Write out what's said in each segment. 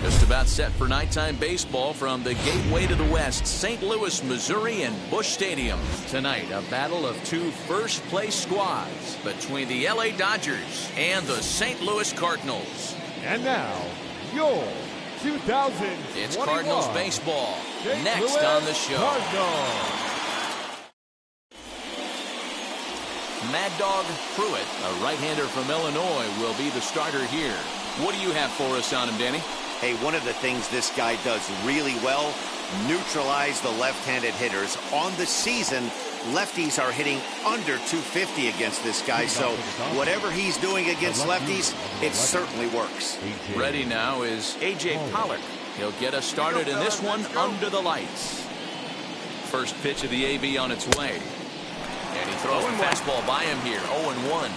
Just about set for nighttime baseball from the gateway to the west, St. Louis, Missouri, and Busch Stadium. Tonight, a battle of two first-place squads between the LA Dodgers and the St. Louis Cardinals. And now, your 2021 It's Cardinals baseball. St. Next Louis on the show. Cardinals. Mad Dog Pruitt, a right-hander from Illinois, will be the starter here. What do you have for us on him, Danny? Hey, one of the things this guy does really well, neutralize the left-handed hitters. On the season, lefties are hitting under 250 against this guy, so whatever he's doing against lefties, it certainly works. Ready now is A.J. Pollock. He'll get us started in this one under the lights. First pitch of the AB on its way. And he throws a fastball by him here, 0-1.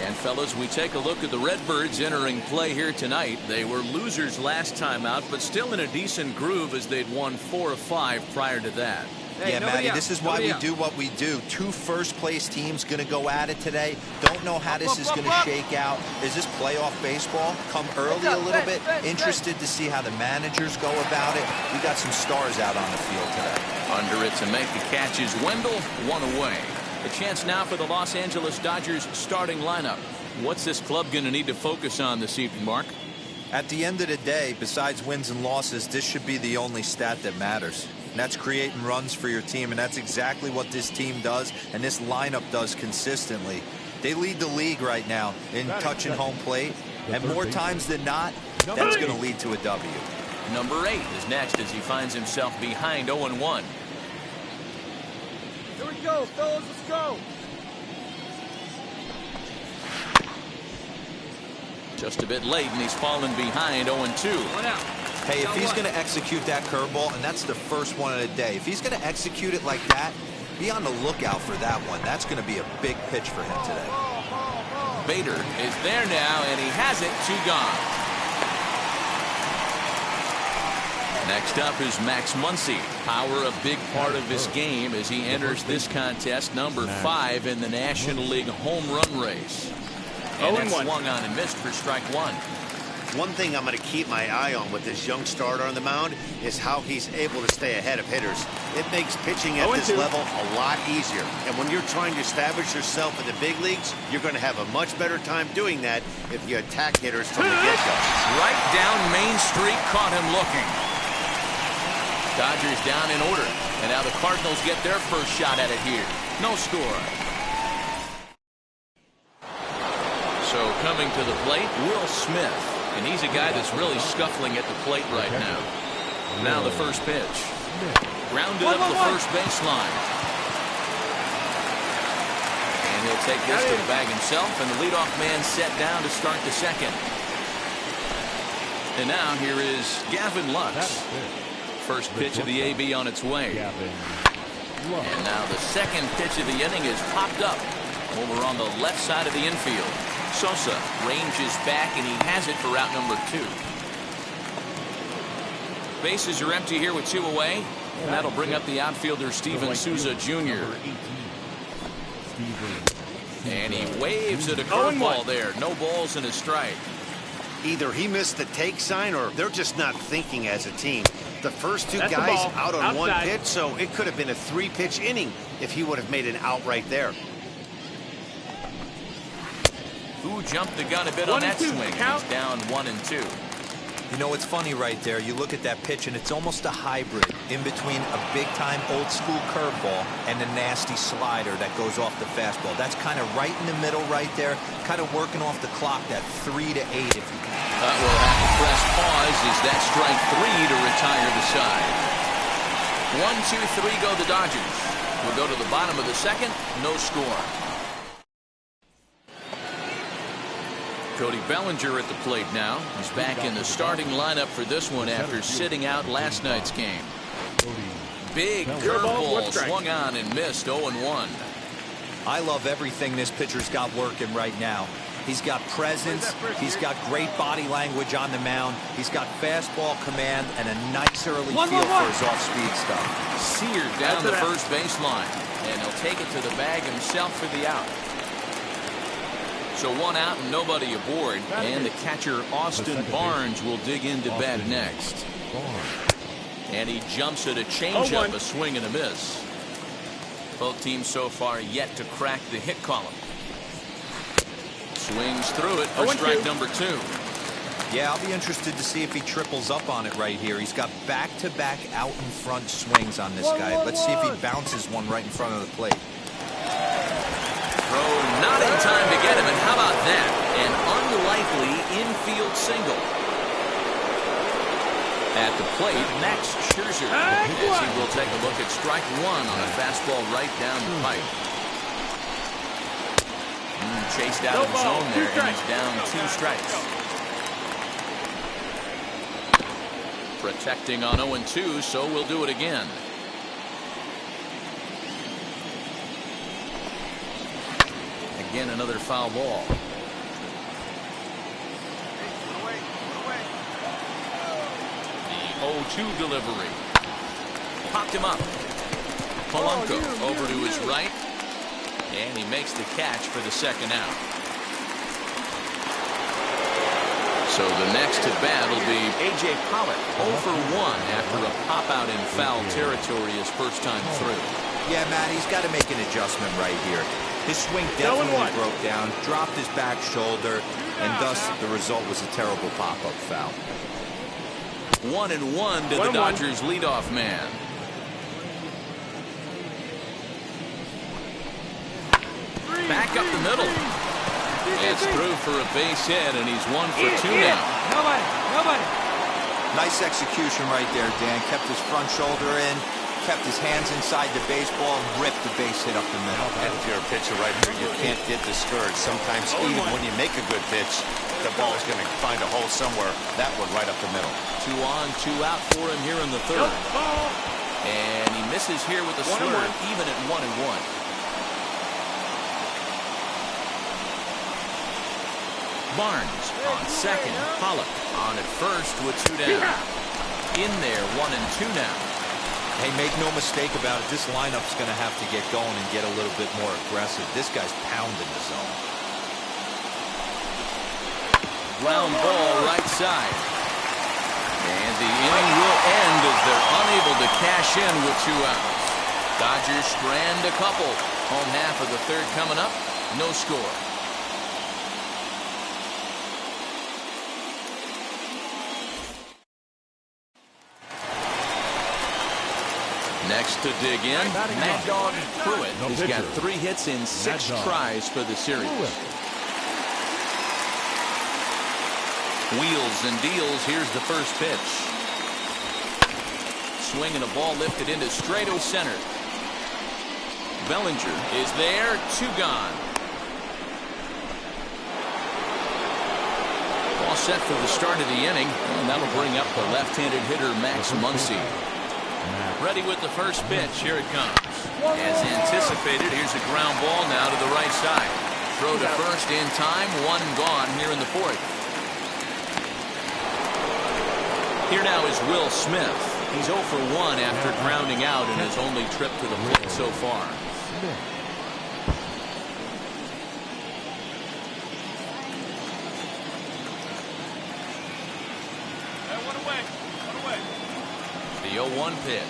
And fellas, we take a look at the Redbirds entering play here tonight. They were losers last time out, but still in a decent groove as they'd won 4 of 5 prior to that. Hey, yeah, Matty, this is why we do what we do. Two first-place teams going to go at it today. Don't know how this is going to shake out. Is this playoff baseball? Come early a little bit. Interested to see how the managers go about it. We got some stars out on the field today. Under it to make the catch is Wendell, one away. A chance now for the Los Angeles Dodgers starting lineup. What's this club going to need to focus on this evening, Mark? At the end of the day, besides wins and losses, this should be the only stat that matters. And that's creating runs for your team, and that's exactly what this team does, and this lineup does consistently. They lead the league right now in touching home plate, and more times than not, that's going to lead to a W. Number 8 is next as he finds himself behind 0-1. Here we go, fellas, let's go. Just a bit late, and he's fallen behind 0-2. One out. Hey, if he's going to execute that curveball, and that's the first one of the day, if he's going to execute it like that, be on the lookout for that one. That's going to be a big pitch for him today. Bader is there now, and he has it, 2 gone. Next up is Max Muncy. Power a big part of his game as he enters this contest, number 5 in the National League home run race. And it's swung on and missed for strike 1. One thing I'm going to keep my eye on with this young starter on the mound is how he's able to stay ahead of hitters. It makes pitching at this level a lot easier. And when you're trying to establish yourself in the big leagues, you're going to have a much better time doing that if you attack hitters from the get-go. Right down Main Street, caught him looking. Dodgers down in order. And now the Cardinals get their first shot at it here. No score. So coming to the plate, Will Smith. And he's a guy that's really scuffling at the plate right now. Now the first pitch. Grounded up the first baseline. And he'll take this to the bag himself, and the leadoff man set down to start the second. And now here is Gavin Lux. First pitch of the AB on its way. And now the second pitch of the inning is popped up over on the left side of the infield. Sosa ranges back, and he has it for out number 2. Bases are empty here with 2 away, and that'll bring up the outfielder Steven Souza Jr. And he waves at a curveball there. No balls and a strike. Either he missed the take sign or they're just not thinking as a team. The first 2 guys out on one pitch, so it could have been a 3-pitch inning if he would have made an out right there. Who jumped the gun a bit on that swing? He's down 1-2. You know, it's funny right there. You look at that pitch, and it's almost a hybrid in between a big-time old-school curveball and a nasty slider that goes off the fastball. That's kind of right in the middle right there, kind of working off the clock, that 3 to 8 if you can. We'll have to press pause. Is that strike 3 to retire the side? 1, 2, 3 go the Dodgers. We'll go to the bottom of the second. No score. Cody Bellinger at the plate now. He's back in the starting lineup for this one after sitting out last night's game. Big curveball swung on and missed, 0-1. I love everything this pitcher's got working right now. He's got presence. He's got great body language on the mound. He's got fastball command and a nice early feel for his off-speed stuff. Seared down the first baseline, and he'll take it to the bag himself for the out. So one out and nobody aboard. And the catcher, Austin Barnes, will dig into bat next. And he jumps at a changeup, a swing and a miss. Both teams so far yet to crack the hit column. Swings through it for strike number 2. Yeah, I'll be interested to see if he triples up on it right here. He's got back-to-back out in front swings on this guy. Let's see if he bounces one right in front of the plate. Throw not in time to get him, and how about that? An unlikely infield single. At the plate, Max Scherzer, as he will take a look at strike 1 on a fastball right down the pipe. Chased out of the zone there, and he's down 2 strikes. Protecting on 0-2, so we'll do it again. Again, another foul ball. The 0-2 delivery. Popped him up. Polanco over to his right. And he makes the catch for the second out. So the next at bat will be A.J. Pollock, 0 for 1 after a pop-out in foul territory his first time through. Yeah, Matt, he's got to make an adjustment right here. His swing definitely broke down, dropped his back shoulder, and thus the result was a terrible pop-up foul. 1-1 to the Dodgers leadoff man. Back up the middle. It's through for a base hit, and he's 1 for 2 now. Nobody. Nice execution right there, Dan. Kept his front shoulder in, kept his hands inside the baseball, and ripped the base hit up the middle. And if you're a pitcher right here, you can't get discouraged. Sometimes even when you make a good pitch, the ball's going to find a hole somewhere. That one right up the middle. 2 on, 2 out for him here in the third. And he misses here with a swerve, even at 1-1. Barnes on second. Pollock on at first with 2 down. In there, 1-2 now. Hey, make no mistake about it. This lineup's going to have to get going and get a little bit more aggressive. This guy's pounding the zone. Ground ball right side. And the inning will end as they're unable to cash in with 2 outs. Dodgers strand a couple. Home half of the third coming up. No score. Next to dig in, Mad Dog Pruitt. He's got 3 hits in 6 tries for the series. Wheels and deals. Here's the first pitch. Swinging a ball lifted into straight center. Bellinger is there. 2 gone. All set for the start of the inning, and that'll bring up the left-handed hitter Max Muncy. Ready with the first pitch. Here it comes. As anticipated, here's a ground ball now to the right side. Throw to first in time. 1 gone here in the 4th. Here now is Will Smith. He's 0 for 1 after grounding out in his only trip to the plate so far. The 0-1 pitch.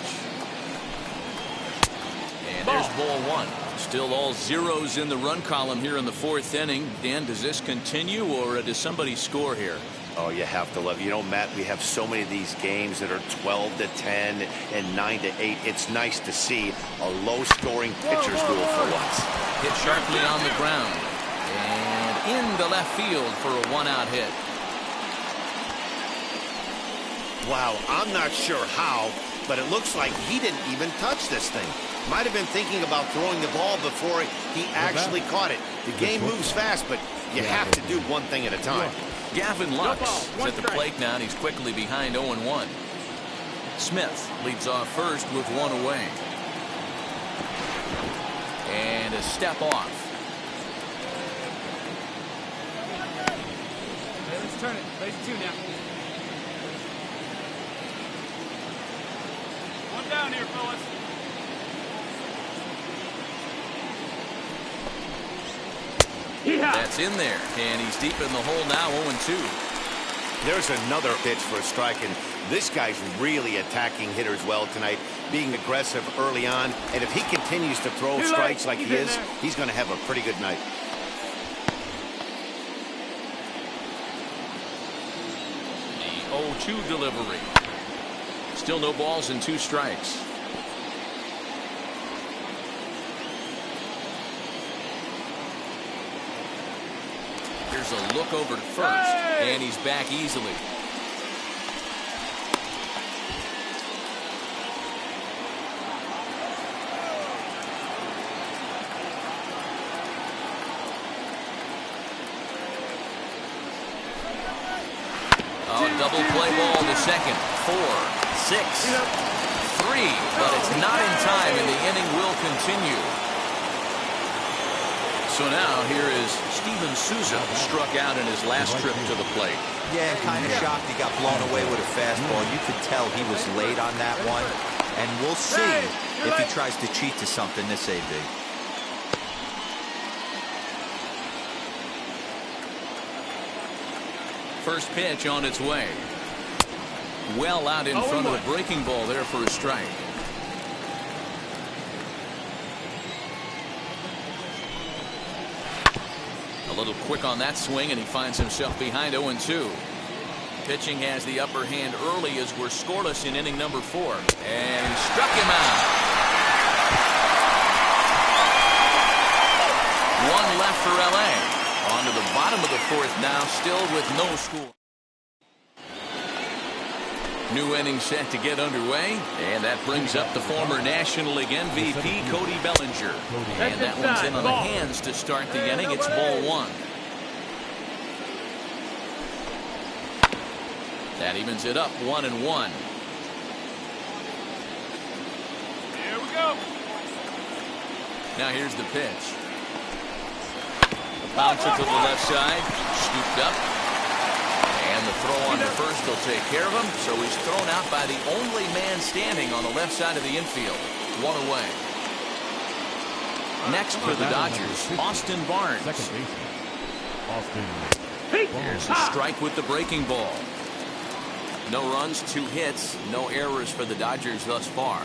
And there's ball 1. Still all zeros in the run column here in the 4th inning. Dan, does this continue, or does somebody score here? Oh, you have to love it. You know, Matt, we have so many of these games that are 12-10 and 9-8. It's nice to see a low-scoring pitcher's duel for once. Hit sharply on the ground. And into left field for a 1-out hit. Wow, I'm not sure how, but it looks like he didn't even touch this thing. Might have been thinking about throwing the ball before he actually caught it. The game moves fast, but you have to do one thing at a time. Gavin Lux is at the plate now, and he's quickly behind 0-1. Smith leads off first with 1 away. And a step off. Let's turn it. Base 2 now. 1 down here, fellas. That That's in there, and he's deep in the hole now, 0-2. There's another pitch for a strike, and this guy's really attacking hitters well tonight, being aggressive early on, and if he continues to throw strikes like he is, he's going to have a pretty good night. The 0-2 delivery. Still no balls and 2 strikes. Here's a look over to first, and he's back easily. Double play ball to second. 4, 6, 3, but it's not in time, and the inning will continue. So now here is Steven Souza, struck out in his last trip to the plate. Yeah, kind of shocked he got blown away with a fastball. You could tell he was late on that one, and we'll see if he tries to cheat to something this AB. First pitch on its way. Well out in front of the breaking ball there for a strike. A little quick on that swing, and he finds himself behind 0-2. Pitching has the upper hand early as we're scoreless in inning number 4. And he struck him out. One left for LA. On to the bottom of the 4th now, still with no score. New inning set to get underway, and that brings up the former National League MVP Cody Bellinger. And that one's in on the hands to start the inning. It's ball 1. That evens it up 1-1. Here we go. Now here's the pitch. Bouncer to the left side, scooped up, and the throw on to first will take care of him. So he's thrown out by the only man standing on the left side of the infield. 1 away. Next for the Dodgers, Austin Barnes. Here's a strike with the breaking ball. No runs, 2 hits, no errors for the Dodgers thus far.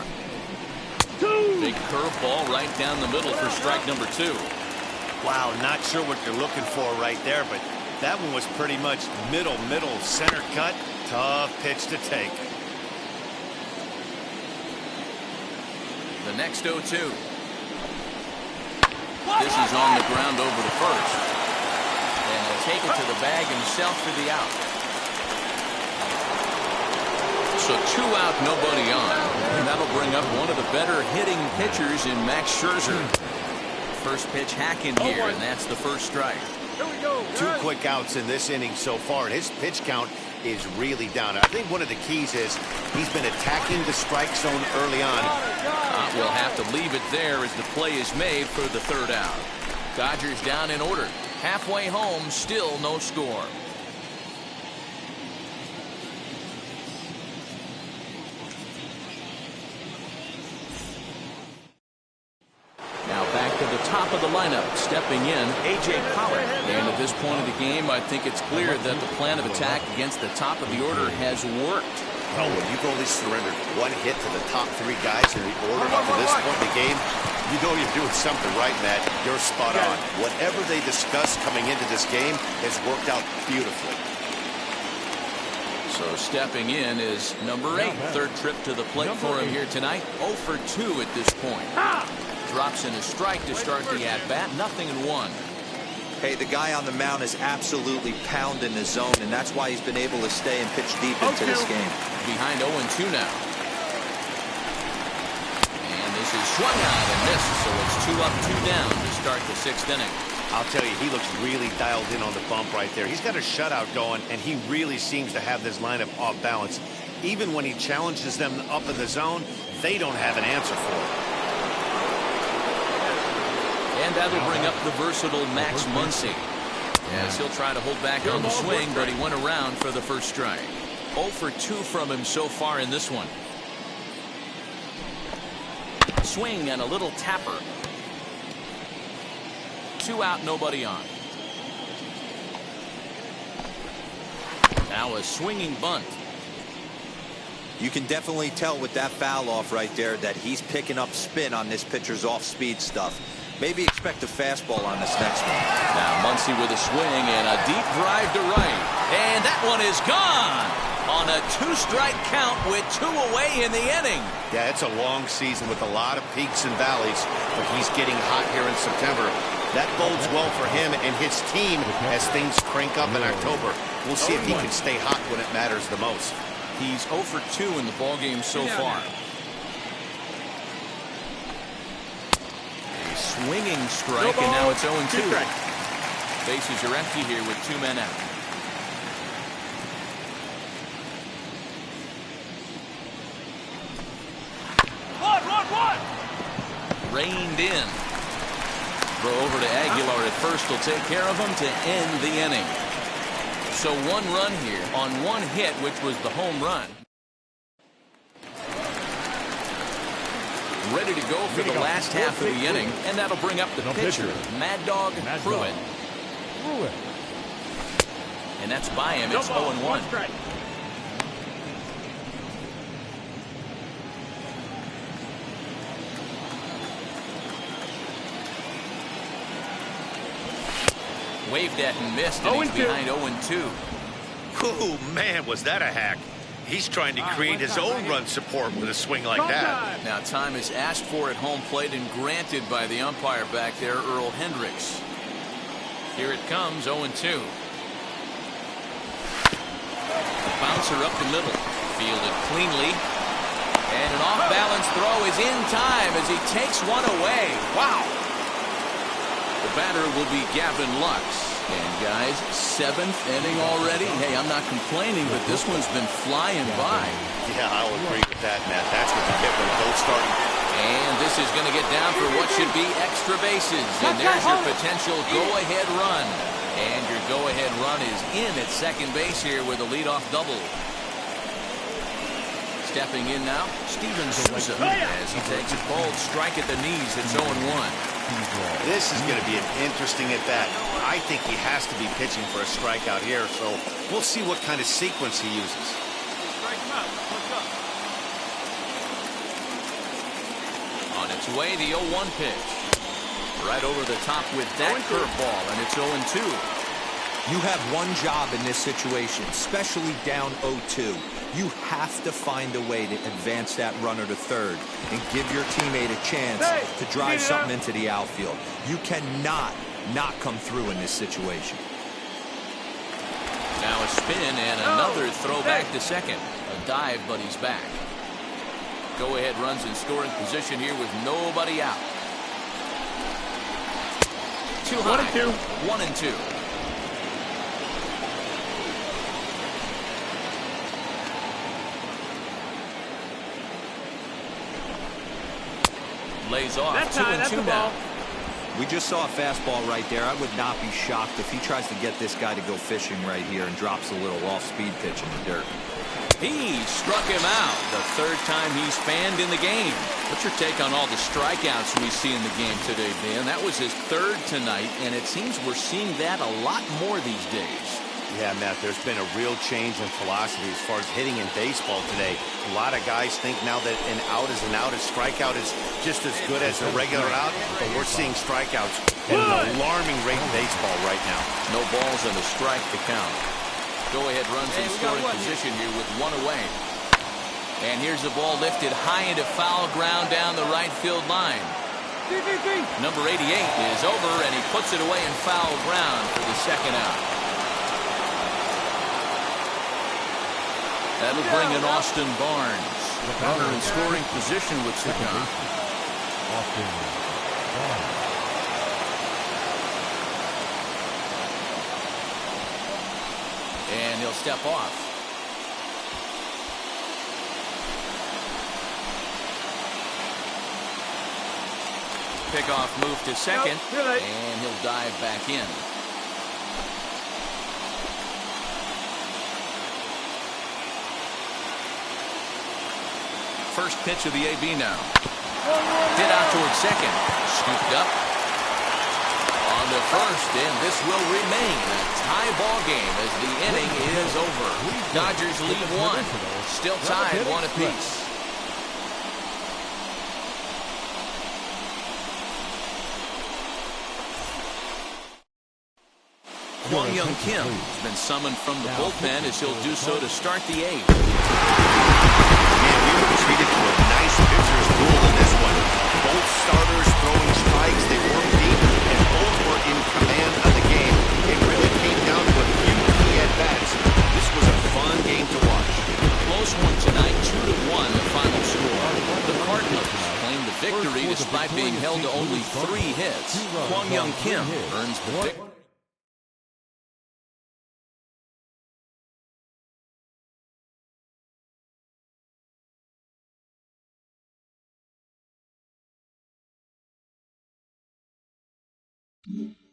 Big curveball right down the middle for strike number 2. Wow, not sure what you're looking for right there, but that one was pretty much middle, center cut. Tough pitch to take. The next 0-2. This is on the ground over to first. And he'll take it to the bag himself for the out. So 2 out, nobody on. And that'll bring up one of the better hitting pitchers in Max Scherzer. First pitch hack in here, and that's the first strike. Here we go. 2 quick outs in this inning so far, and his pitch count is really down. I think one of the keys is he's been attacking the strike zone early on. We'll have to leave it there as the play is made for the 3rd out. Dodgers down in order. Halfway home, still no score. Top of the lineup, stepping in, A.J. Pollard. And at this point of the game, I think it's clear that the plan of attack against the top of the order has worked. Well, when you've only surrendered 1 hit to the top 3 guys in the order up to this point in the game, you know you're doing something right, Matt. You're spot on. Whatever they discussed coming into this game has worked out beautifully. So stepping in is number 8. 3rd trip to the plate for him here tonight. 0 for 2 at this point. Drops in a strike to start the at-bat. 0-1. Hey, the guy on the mound is absolutely pounding the zone, and that's why he's been able to stay and pitch deep into this game. Behind 0-2 now. And this is swung on and missed, so it's 2 up, 2 down to start the 6th inning. I'll tell you, he looks really dialed in on the bump right there. He's got a shutout going, and he really seems to have this lineup off balance. Even when he challenges them up in the zone, they don't have an answer for it. And that'll bring up the versatile Max Muncy. As he'll try to hold back on the swing, but he went around for the first strike. 0 for 2 from him so far in this one. Swing and a little tapper. 2 out, nobody on. Now a swinging bunt. You can definitely tell with that foul off right there that he's picking up spin on this pitcher's off-speed stuff. Maybe expect a fastball on this next one. Now Muncy with a swing and a deep drive to right. And that one is gone on a 2-strike count with 2 away in the inning. Yeah, it's a long season with a lot of peaks and valleys, but he's getting hot here in September. That bodes well for him and his team as things crank up in October. We'll see if he can stay hot when it matters the most. He's 0 for 2 in the ballgame so far. A swinging strike, and now it's 0-2. Bases are empty here with 2 men out. One. Reined in. Throw over to Aguilar at first will take care of him to end the inning. So 1 run here on 1 hit, which was the home run. Ready to go for the last half of the inning, and that'll bring up the pitcher, Mad Dog Pruitt. And that's by him. It's 0-1. Waved at and missed, and he's behind 0-2. Oh, man, was that a hack. He's trying to create his own run support with a swing like that. Now time is asked for at home plate and granted by the umpire back there, Earl Hendricks. Here it comes, 0-2. Bouncer up the middle, fielded cleanly. And an off-balance throw is in time as he takes one away. Wow! The batter will be Gavin Lux. And guys, 7th inning already. Hey, I'm not complaining, but this one's been flying by. Yeah, I'll agree with that, Matt. That's what you get when both starting. And this is going to get down for what should be extra bases. And there's your potential go-ahead run. And your go-ahead run is in at second base here with a leadoff double. Stepping in now, Steven Souza as he takes a bold strike at the knees. It's 0-1. This is going to be an interesting at bat. I think he has to be pitching for a strikeout here, so we'll see what kind of sequence he uses. Strike him out. Let's go. On its way, the 0-1 pitch. Right over the top with that curveball, and it's 0-2. You have one job in this situation, especially down 0-2. You have to find a way to advance that runner to third and give your teammate a chance to drive something into the outfield. You cannot not come through in this situation. Now a spin and another throw back to second. A dive, but he's back. Go-ahead runs in scoring position here with nobody out. Too high. 1-2. Lays off. 2-2 now. We just saw a fastball right there. I would not be shocked if he tries to get this guy to go fishing right here and drops a little off-speed pitch in the dirt. He struck him out. The 3rd time he's fanned in the game. What's your take on all the strikeouts we see in the game today, Dan? That was his 3rd tonight, and it seems we're seeing that a lot more these days. Yeah, Matt, there's been a real change in philosophy as far as hitting in baseball today. A lot of guys think now that an out is an out, a strikeout is just as good as a regular out, but we're seeing strikeouts at an alarming rate in baseball right now. No balls and a strike to count. Go-ahead runs in scoring position here with 1 away. And here's the ball lifted high into foul ground down the right field line. Number 88 is over, and he puts it away in foul ground for the 2nd out. That'll bring in Austin Barnes. Runner in scoring position with Sagan. And he'll step off. Pickoff move to second, and he'll dive back in. First pitch of the AB now. Hit out towards second. Scooped up. On the to first, and this will remain a tie ball game as the inning is over. Dodgers lead 1. Still tied 1 apiece. Kwang Young Kim has been summoned from the bullpen as he'll do so to start the 8th. Man, we were treated to a nice pitcher's duel in this one. Both starters throwing strikes, they worked deep, and both were in command of the game. It really came down to a few key at-bats. This was a fun game to watch. Close one tonight, 2-1 the final score. The Cardinals claim the victory despite being held to only 3 hits. Kwang Young Kim earns the victory. Mm-hmm.